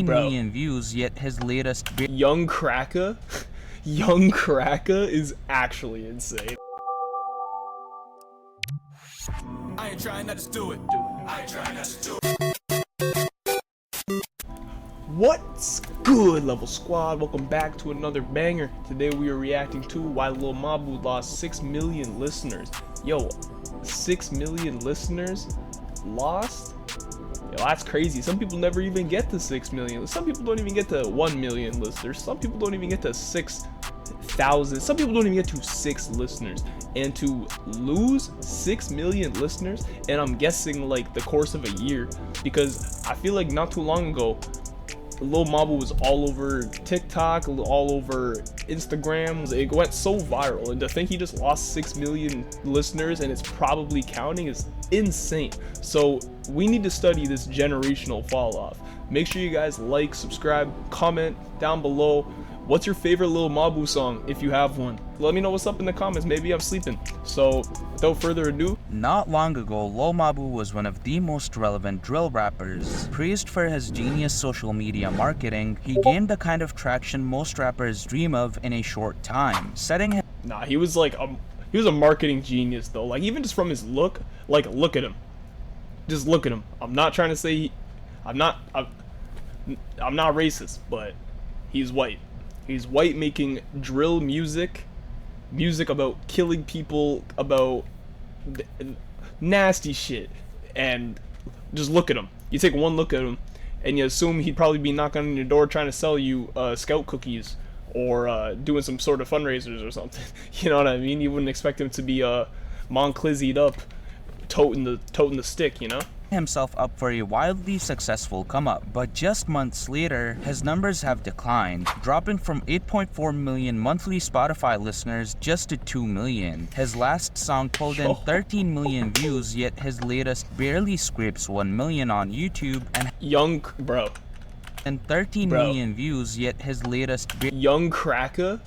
Bro, million views, yet his latest Young Kraka, Young Kraka is actually insane. I ain't trying not to do it. I ain't trying not to do it. What's good, Level Squad? Welcome back to another banger. Today we are reacting to why Lil Mabu lost 6 million listeners. Yo, 6 million listeners lost? Yo, that's crazy. Some people never even get to 6 million. Some people don't even get to 1 million listeners. Some people don't even get to 6,000. Some people don't even get to 6 listeners. And to lose 6 million listeners, and I'm guessing like the course of a year, because I feel like not too long ago, Lil Mabu was all over TikTok, all over Instagram. It went so viral, and to think he just lost 6 million listeners and it's probably counting is insane. So we need to study this generational fall off. Make sure you guys like, subscribe, comment down below. What's your favorite Lil Mabu song if you have one? Let me know what's up in the comments. Maybe I'm sleeping. So without further ado, Not long ago, Lil Mabu was one of the most relevant drill rappers. Praised for his genius social media marketing, he gained the kind of traction most rappers dream of in a short time, setting him. nah, he was a marketing genius though. Like even just from his look, like look at him. Just look at him. I'm not trying to say I'm not racist, but he's white. He's white making drill music about killing people, about nasty shit, and just look at him. You take one look at him, and you assume he'd probably be knocking on your door trying to sell you Scout cookies or doing some sort of fundraisers or something. You know what I mean? You wouldn't expect him to be Monclizzied up, toting the stick, you know? Himself up for a wildly successful come up, but just months later, his numbers have declined, dropping from 8.4 million monthly Spotify listeners just to 2 million. His last song pulled in 13 million views, yet his latest barely scrapes 1 million on YouTube and 13 million views, yet his latest Young Kraka,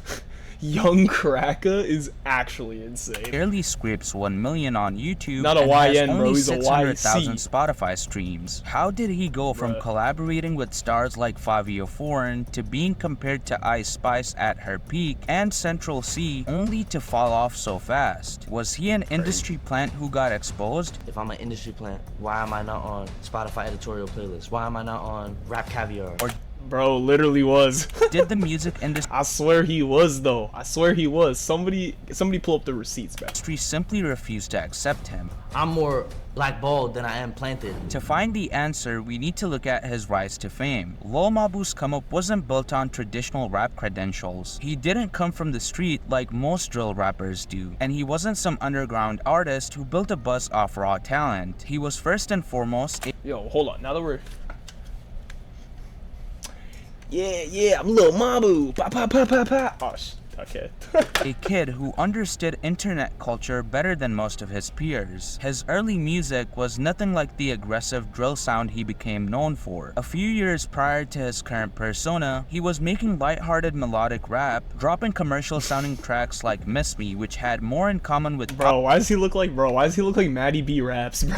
Young Kraka is actually insane. barely scrapes 1 million on YouTube. Not a and has YN, bro. only He's a 600,000 YC. Spotify streams. How did he go from collaborating with stars like Fabio Foreign to being compared to Ice Spice at her peak and Central C, only to fall off so fast? Was he an industry plant who got exposed? If I'm an industry plant, why am I not on Spotify editorial playlist? Why am I not on Rap Caviar? Or Bro, literally was. did the music industry I swear he was though. I swear he was. Somebody pull up the receipts, bro. simply refuse to accept him? I'm more blackballed than I am planted. To find the answer, we need to look at his rise to fame. Lil Mabu's come up wasn't built on traditional rap credentials. He didn't come from the street like most drill rappers do, and he wasn't some underground artist who built a buzz off raw talent. He was first and foremost Yo, hold on. Now that we're Yeah, I'm Lil Mabu. Pa pa pa pa pa. Oh, okay. a kid who understood internet culture better than most of his peers. His early music was nothing like the aggressive drill sound he became known for. A few years prior to his current persona, he was making lighthearted melodic rap, dropping commercial sounding tracks like Miss Me, which had more in common with Why does he look like Maddie B raps, bro?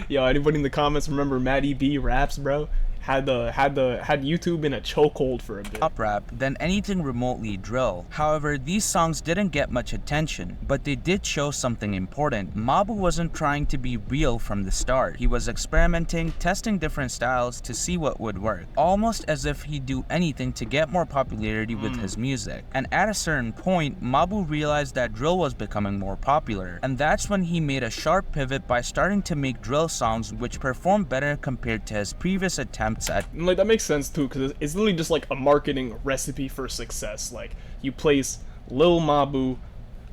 Yo, anybody in the comments remember Maddie B raps, bro? Had YouTube in a chokehold for a bit. pop rap than anything remotely drill. However, these songs didn't get much attention, but they did show something important. Mabu wasn't trying to be real from the start. He was experimenting, testing different styles to see what would work, almost as if he'd do anything to get more popularity with his music. And at a certain point, Mabu realized that drill was becoming more popular, and that's when he made a sharp pivot by starting to make drill songs which performed better compared to his previous attempts at. Like that makes sense too, because it's literally just like a marketing recipe for success. Like you place Lil Mabu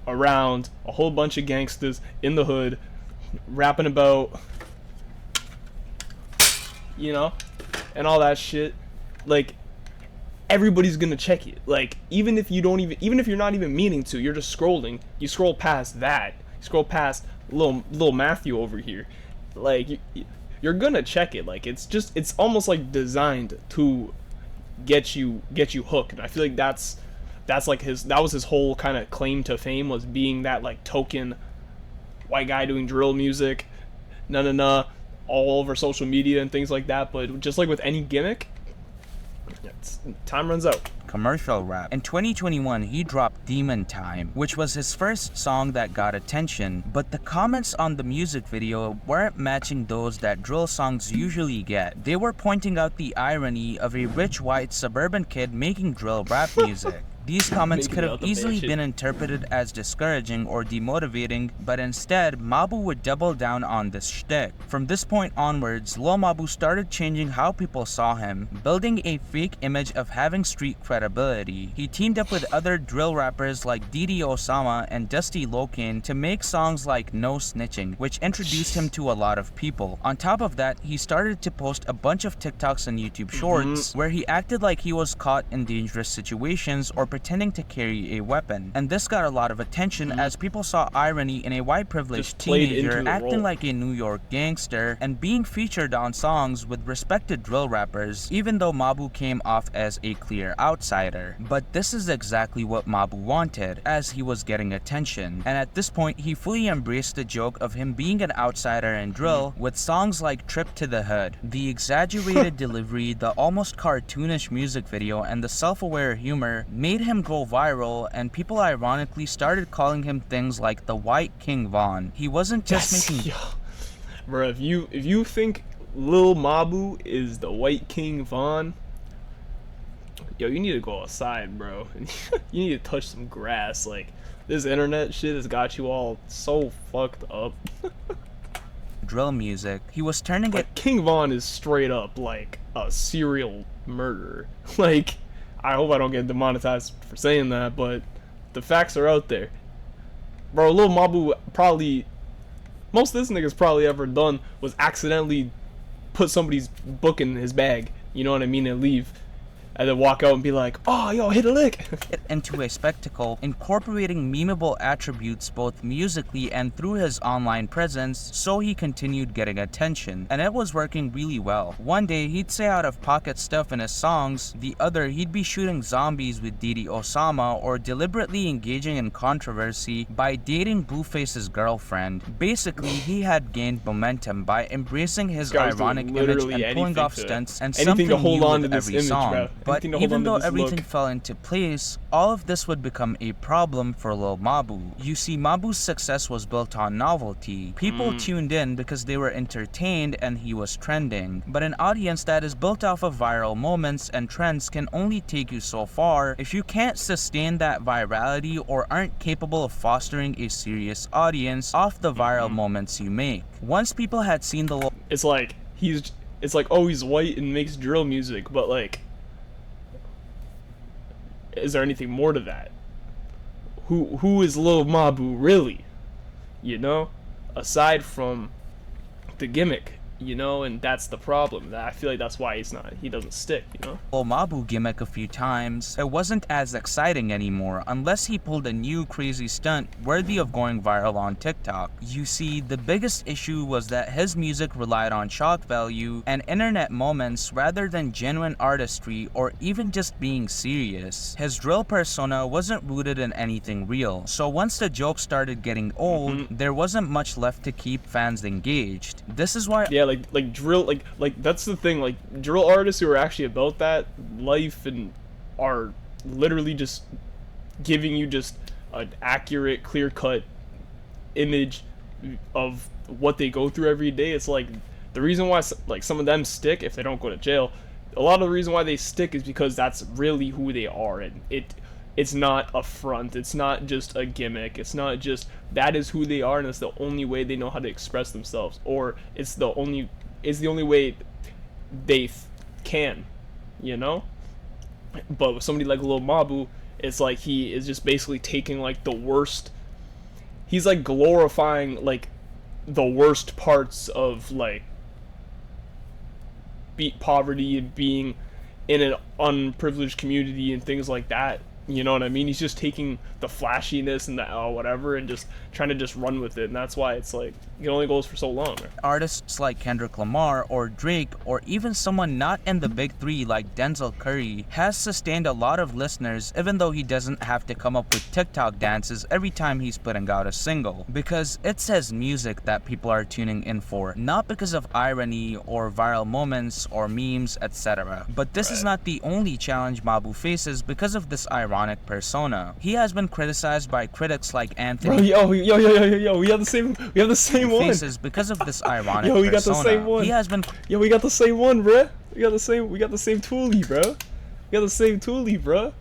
around a whole bunch of gangsters in the hood, rapping about, you know, and all that shit. Like everybody's gonna check it. Like even if you're not even meaning to, you're just scrolling. You scroll past that. You scroll past Lil Matthew over here. Like you're gonna check it. Like it's almost like designed to get you hooked. And I feel like that was his whole kind of claim to fame, was being that like token white guy doing drill music. all over social media and things like that. But just like with any gimmick, time runs out. Commercial rap. In 2021, he dropped Demon Time, which was his first song that got attention, but the comments on the music video weren't matching those that drill songs usually get. They were pointing out the irony of a rich white suburban kid making drill rap music. These comments could have easily been interpreted as discouraging or demotivating, but instead, Mabu would double down on this shtick. From this point onwards, Lil Mabu started changing how people saw him, building a fake image of having street credibility. He teamed up with other drill rappers like Didi Osama and Dusty Locane to make songs like No Snitching, which introduced him to a lot of people. On top of that, he started to post a bunch of TikToks and YouTube shorts where he acted like he was caught in dangerous situations or pretending to carry a weapon, and this got a lot of attention as people saw irony in a white privileged teenager acting like a New York gangster and being featured on songs with respected drill rappers, even though Mabu came off as a clear outsider. But this is exactly what Mabu wanted, as he was getting attention, and at this point he fully embraced the joke of him being an outsider in drill with songs like Trip to the Hood. The exaggerated delivery, the almost cartoonish music video, and the self-aware humor made him go viral, and people ironically started calling him things like the White King Von. He wasn't just making bro, if you think Lil Mabu is the White King Von, yo, you need to go outside, bro. You need to touch some grass. Like, this internet shit has got you all so fucked up. drill music. He was turning it. King Von is straight up like a serial murderer. Like, I hope I don't get demonetized for saying that, but the facts are out there. Bro, Lil Mabu probably, most of this nigga's probably ever done was accidentally put somebody's book in his bag, you know what I mean, and leave. And then walk out and be like, oh, yo, hit a lick. Into a spectacle, incorporating memeable attributes both musically and through his online presence, so he continued getting attention, and it was working really well. One day, he'd say out-of-pocket stuff in his songs, the other, he'd be shooting zombies with Didi Osama or deliberately engaging in controversy by dating Blueface's girlfriend. Basically, he had gained momentum by embracing his ironic image and pulling off stunts and something new with every song. But even though everything fell into place, all of this would become a problem for Lil Mabu. You see, Mabu's success was built on novelty. People tuned in because they were entertained and he was trending. But an audience that is built off of viral moments and trends can only take you so far if you can't sustain that virality or aren't capable of fostering a serious audience off the viral moments you make. Once people had seen the it's like, oh, he's white and makes drill music, but like, is there anything more to that? Who is Lil Mabu really? You know? Aside from the gimmick, you know, and that's the problem. I feel like that's why he doesn't stick, you know? Lil Mabu gimmick a few times, it wasn't as exciting anymore unless he pulled a new crazy stunt worthy of going viral on TikTok. You see, the biggest issue was that his music relied on shock value and internet moments rather than genuine artistry or even just being serious. His drill persona wasn't rooted in anything real, so once the joke started getting old, there wasn't much left to keep fans engaged. This is why like drill, like that's the thing, like drill artists who are actually about that life and are literally just giving you just an accurate, clear-cut image of what they go through every day. It's like the reason why like some of them stick, if they don't go to jail, a lot of the reason why they stick is because that's really who they are, and it's not a front, it's not just a gimmick, it's not just, that is who they are, and it's the only way they know how to express themselves, or it's the only way they can, you know? But with somebody like Lil Mabu, it's like he is just basically taking like the worst, he's like glorifying like the worst parts of like poverty and being in an unprivileged community and things like that, You know what I mean? He's just taking the flashiness and the whatever and just trying to just run with it, and that's why it's like it only goes for so long. Artists like Kendrick Lamar or Drake, or even someone not in the big three like Denzel Curry, has sustained a lot of listeners even though he doesn't have to come up with TikTok dances every time he's putting out a single, because it's his music that people are tuning in for, not because of irony or viral moments or memes, etc. But this is not the only challenge Mabu faces because of this ironic persona. He has been criticized by critics like Anthony. Bro, yo, we have the same one. Faces because of this ironic yo, we got persona. the same one. He has been. Yo, we got the same one, bruh. We got the same toolie, bro. We got the same toolie, bro.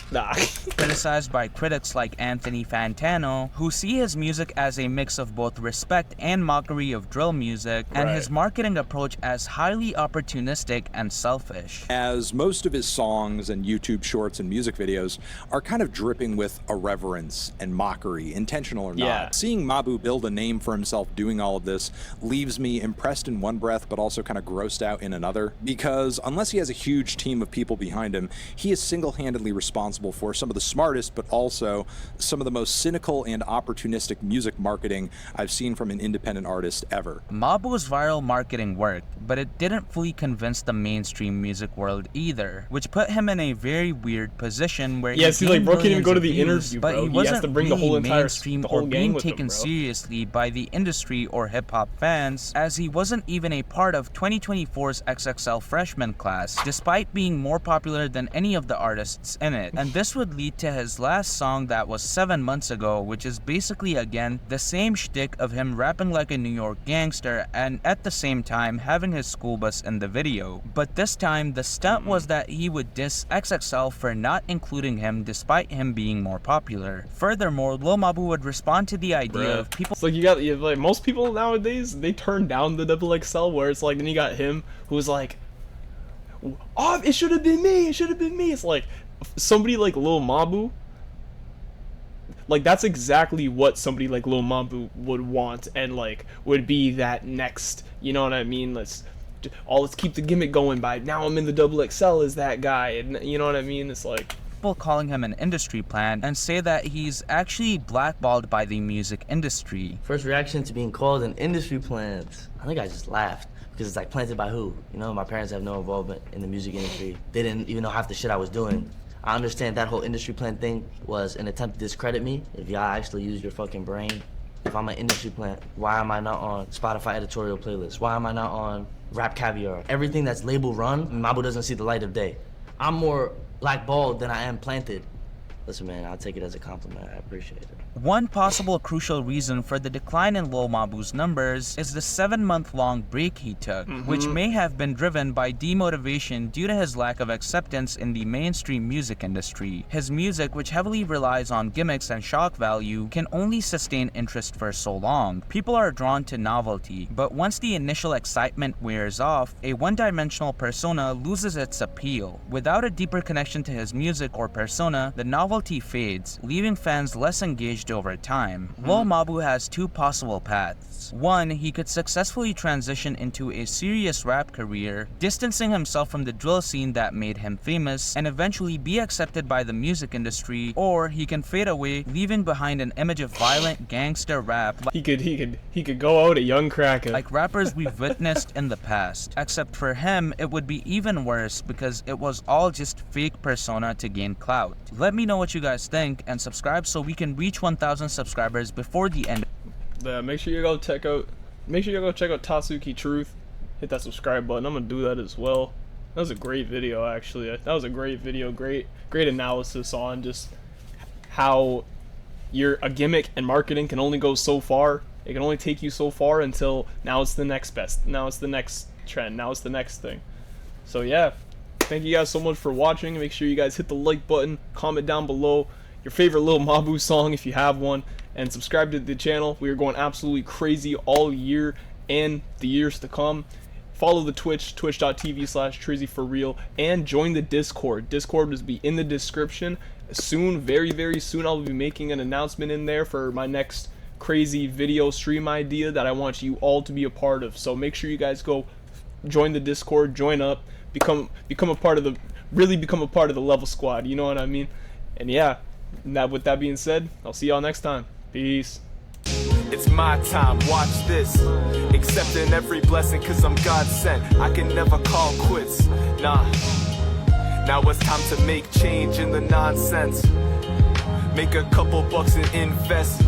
Nah. Criticized by critics like Anthony Fantano, who see his music as a mix of both respect and mockery of drill music, and his marketing approach as highly opportunistic and selfish. As most of his songs and YouTube shorts and music videos are kind of dripping with irreverence and mockery, intentional or not. Seeing Mabu build a name for himself doing all of this leaves me impressed in one breath, but also kind of grossed out in another, because unless he has a huge team of people behind him, he is single-handedly responsible for some of the smartest, but also some of the most cynical and opportunistic music marketing I've seen from an independent artist ever. Mabu's viral marketing worked, but it didn't fully convince the mainstream music world either, which put him in a very weird position where he see, like, bro can't even go to the interview, but bro. he He wasn't has to bring really the whole entire mainstream the whole or gang being with him, taken bro. seriously by the industry or hip-hop fans, as he wasn't even a part of 2024's XXL freshman class, despite being more popular than any of the artists in it. And this would lead to his last song that was 7 months ago, which is basically again the same shtick of him rapping like a New York gangster and at the same time having his school bus in the video. But this time the stunt was that he would diss XXL for not including him despite him being more popular. Furthermore, Lil Mabu would respond to the idea of people. It's like you got like most people nowadays, they turn down the XXL, where it's like then you got him who's like, oh, it should have been me, It's like somebody like Lil Mabu, like that's exactly what somebody like Lil Mabu would want and like would be that next, you know what I mean? Let's keep the gimmick going by now I'm in the XXL as that guy, and you know what I mean? It's like people calling him an industry plant and say that he's actually blackballed by the music industry. First reaction to being called an industry plant, I think I just laughed. Because it's like, planted by who? You know, my parents have no involvement in the music industry. They didn't even know half the shit I was doing. I understand that whole industry plant thing was an attempt to discredit me. If y'all actually use your fucking brain, if I'm an industry plant, why am I not on Spotify editorial playlists? Why am I not on Rap Caviar? Everything that's label run, Mabu doesn't see the light of day. I'm more blackballed than I am planted. Listen, man, I'll take it as a compliment. I appreciate it. One possible crucial reason for the decline in Lil Mabu's numbers is the 7-month-long break he took, which may have been driven by demotivation due to his lack of acceptance in the mainstream music industry. His music, which heavily relies on gimmicks and shock value, can only sustain interest for so long. People are drawn to novelty, but once the initial excitement wears off, a one-dimensional persona loses its appeal. Without a deeper connection to his music or persona, the novelty fades, leaving fans less engaged over time. Lil Mabu has two possible paths. One, he could successfully transition into a serious rap career, distancing himself from the drill scene that made him famous, and eventually be accepted by the music industry, or he can fade away, leaving behind an image of violent gangster rap. He could go out a young cracker. Like rappers we've witnessed in the past. Except for him, it would be even worse because it was all just fake persona to gain clout. Let me know what you guys think and subscribe so we can reach 1,000 subscribers before the end. Make sure you go check out Tatsuki Truth. Hit that subscribe button. I'm gonna do that as well. That was a great video, actually. That was a great video. Great analysis on just how a gimmick and marketing can only go so far. It can only take you so far until now it's the next best. Now it's the next trend. Now it's the next thing. So yeah, thank you guys so much for watching. Make sure you guys hit the like button, comment down below your favorite Lil Mabu song if you have one, and subscribe to the channel. We are going absolutely crazy all year and the years to come. Follow the Twitch, twitch.tv/trizzyfr, and join the Discord. Discord will be in the description. Soon, very, very soon, I'll be making an announcement in there for my next crazy video stream idea that I want you all to be a part of. So make sure you guys go join the Discord, join up, become a part of the really become a part of the Level Squad. You know what I mean? And yeah, with that being said, I'll see y'all next time. Peace. It's my time, watch this. Accepting every blessing cause I'm God sent. I can never call quits, nah. Now it's time to make change in the nonsense. Make a couple bucks and invest.